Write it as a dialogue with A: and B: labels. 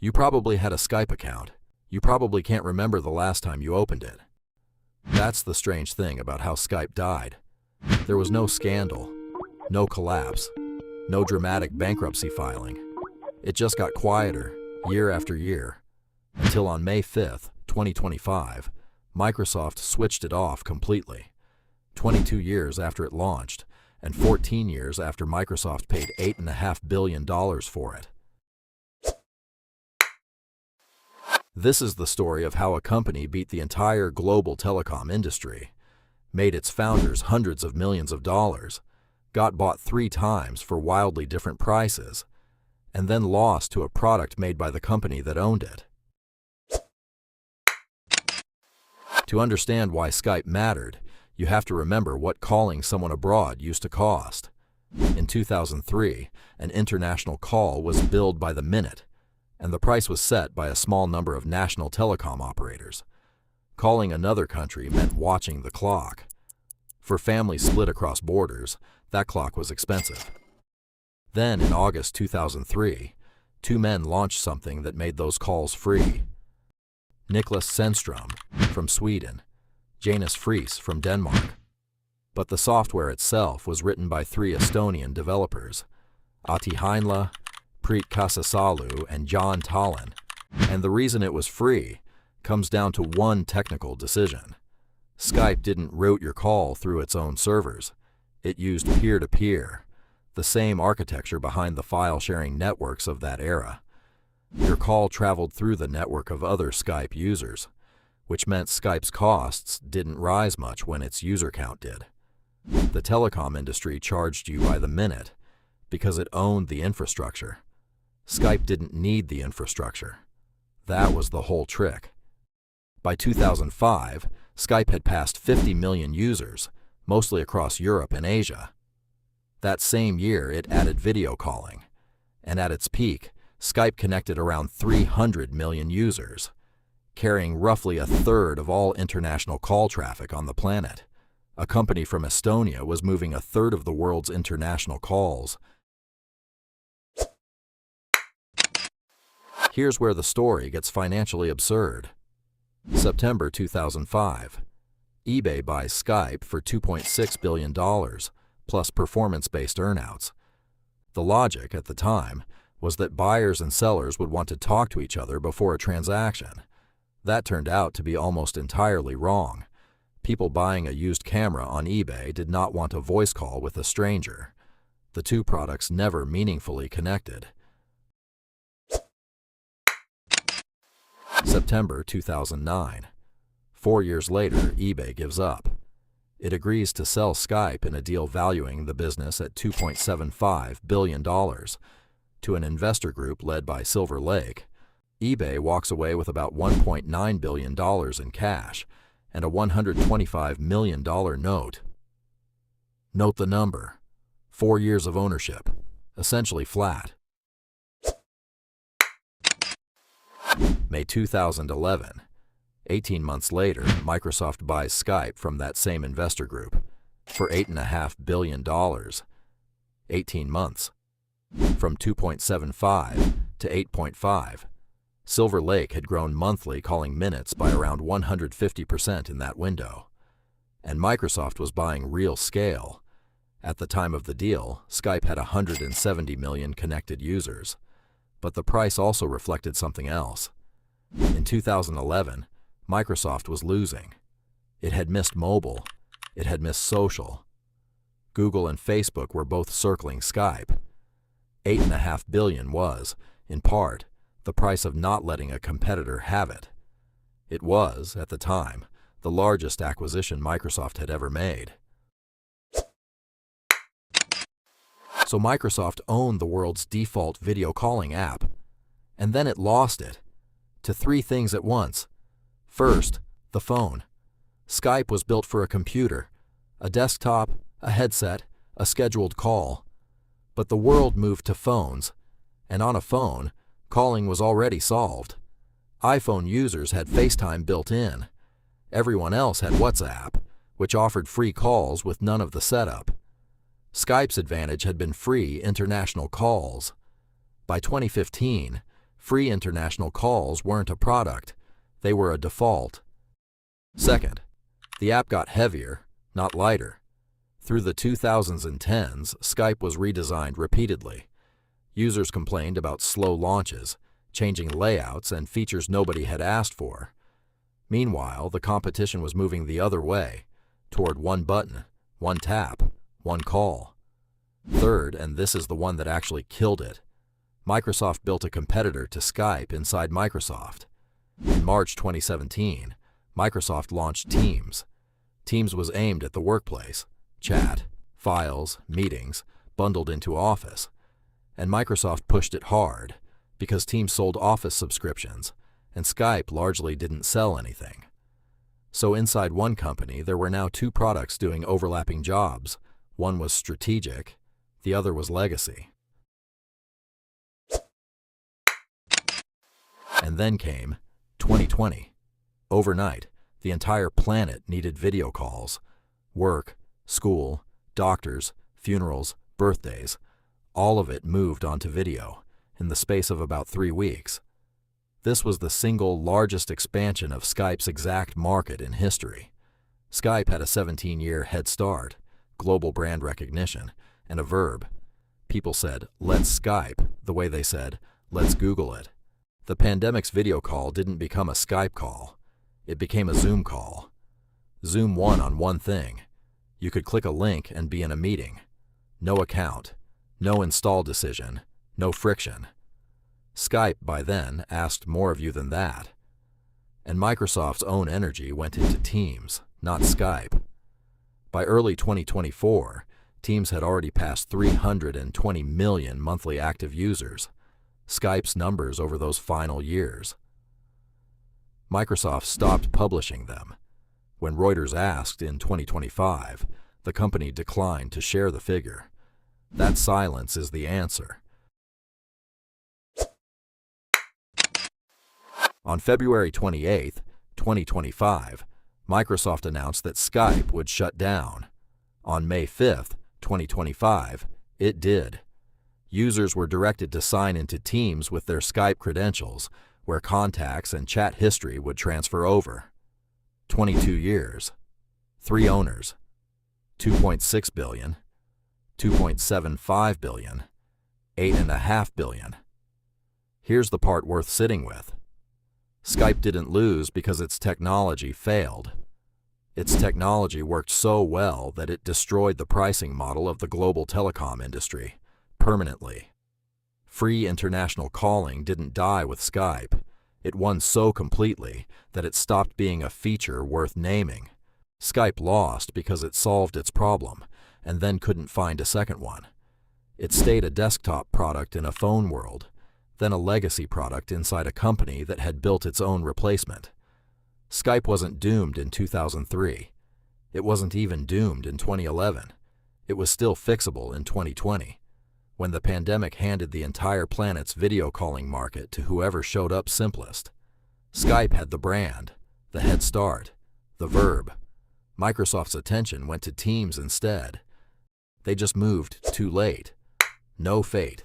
A: You probably had a Skype account. You probably can't remember the last time you opened it. That's the strange thing about how Skype died. There was no scandal, no collapse, no dramatic bankruptcy filing. It just got quieter, year after year, until on May 5th, 2025, Microsoft switched it off completely. 22 years after it launched, and 14 years after Microsoft paid $8.5 billion for it. This is the story of how a company beat the entire global telecom industry, made its founders hundreds of millions of dollars, got bought 3 times for wildly different prices, and then lost to a product made by the company that owned it. To understand why Skype mattered, you have to remember what calling someone abroad used to cost. In 2003, an international call was billed by the minute, and the price was set by a small number of national telecom operators. Calling another country meant watching the clock. For families split across borders, that clock was expensive. Then, in August 2003, 2 men launched something that made those calls free. Niklas Sennström from Sweden, Janus Friis from Denmark. But the software itself was written by 3 Estonian developers, Ati Heinla, Priit Kasasalu, and John Tallinn, and the reason it was free comes down to one technical decision. Skype didn't route your call through its own servers. It used peer-to-peer, the same architecture behind the file-sharing networks of that era. Your call traveled through the network of other Skype users, which meant Skype's costs didn't rise much when its user count did. The telecom industry charged you by the minute because it owned the infrastructure. Skype didn't need the infrastructure. That was the whole trick. By 2005, Skype had passed 50 million users, mostly across Europe and Asia. That same year, it added video calling, and at its peak, Skype connected around 300 million users, carrying roughly a third of all international call traffic on the planet. A company from Estonia was moving a third of the world's international calls. Here's where the story gets financially absurd. September 2005. eBay buys Skype for $2.6 billion, plus performance-based earnouts. The logic at the time was that buyers and sellers would want to talk to each other before a transaction. That turned out to be almost entirely wrong. People buying a used camera on eBay did not want a voice call with a stranger. The 2 products never meaningfully connected. September 2009. 4 years later, eBay gives up. It agrees to sell Skype in a deal valuing the business at $2.75 billion to an investor group led by Silver Lake. eBay walks away with about $1.9 billion in cash and a $125 million note. Note the number. 4 years of ownership, essentially flat. May 2011. 18 months later, Microsoft buys Skype from that same investor group for $8.5 billion. 18 months. From 2.75 to 8.5. Silver Lake had grown monthly calling minutes by around 150% in that window. And Microsoft was buying real scale. At the time of the deal, Skype had 170 million connected users. But the price also reflected something else. In 2011, Microsoft was losing. It had missed mobile. It had missed social. Google and Facebook were both circling Skype. $8.5 billion was, in part, the price of not letting a competitor have it. It was, at the time, the largest acquisition Microsoft had ever made. So Microsoft owned the world's default video calling app, and then it lost it to 3 things at once. First, the phone. Skype was built for a computer, a desktop, a headset, a scheduled call. But the world moved to phones, and on a phone, calling was already solved. iPhone users had FaceTime built in. Everyone else had WhatsApp, which offered free calls with none of the setup. Skype's advantage had been free international calls. By 2015, Free international calls weren't a product, they were a default. Second, the app got heavier, not lighter. Through the 2000s and 10s, Skype was redesigned repeatedly. Users complained about slow launches, changing layouts and features nobody had asked for. Meanwhile, the competition was moving the other way, toward one button, one tap, one call. Third, and this is the one that actually killed it, Microsoft built a competitor to Skype inside Microsoft. In March 2017, Microsoft launched Teams. Teams was aimed at the workplace, chat, files, meetings, bundled into Office. And Microsoft pushed it hard because Teams sold Office subscriptions, and Skype largely didn't sell anything. So inside one company, there were now two products doing overlapping jobs. One was strategic, the other was legacy. And then came 2020. Overnight, the entire planet needed video calls. Work, school, doctors, funerals, birthdays, all of it moved onto video in the space of about 3 weeks. This was the single largest expansion of Skype's exact market in history. Skype had a 17-year head start, global brand recognition, and a verb. People said, "Let's Skype," the way they said, "Let's Google it." The pandemic's video call didn't become a Skype call. It became a Zoom call. Zoom won on one thing. You could click a link and be in a meeting. No account, no install decision, no friction. Skype, by then, asked more of you than that. And Microsoft's own energy went into Teams, not Skype. By early 2024, Teams had already passed 320 million monthly active users, Skype's numbers over those final years. Microsoft stopped publishing them. When Reuters asked in 2025, the company declined to share the figure. That silence is the answer. On February 28, 2025, Microsoft announced that Skype would shut down. On May 5, 2025, it did. Users were directed to sign into Teams with their Skype credentials, where contacts and chat history would transfer over. 22 years, 3 owners, 2.6 billion, 2.75 billion, 8.5 billion. Here's the part worth sitting with. Skype didn't lose because its technology failed. Its technology worked so well that it destroyed the pricing model of the global telecom industry permanently. Free international calling didn't die with Skype. It won so completely that it stopped being a feature worth naming. Skype lost because it solved its problem and then couldn't find a second one. It stayed a desktop product in a phone world, then a legacy product inside a company that had built its own replacement. Skype wasn't doomed in 2003. It wasn't even doomed in 2011. It was still fixable in 2020. When the pandemic handed the entire planet's video calling market to whoever showed up simplest. Skype had the brand, the head start, the verb. Microsoft's attention went to Teams instead. They just moved too late. No fate.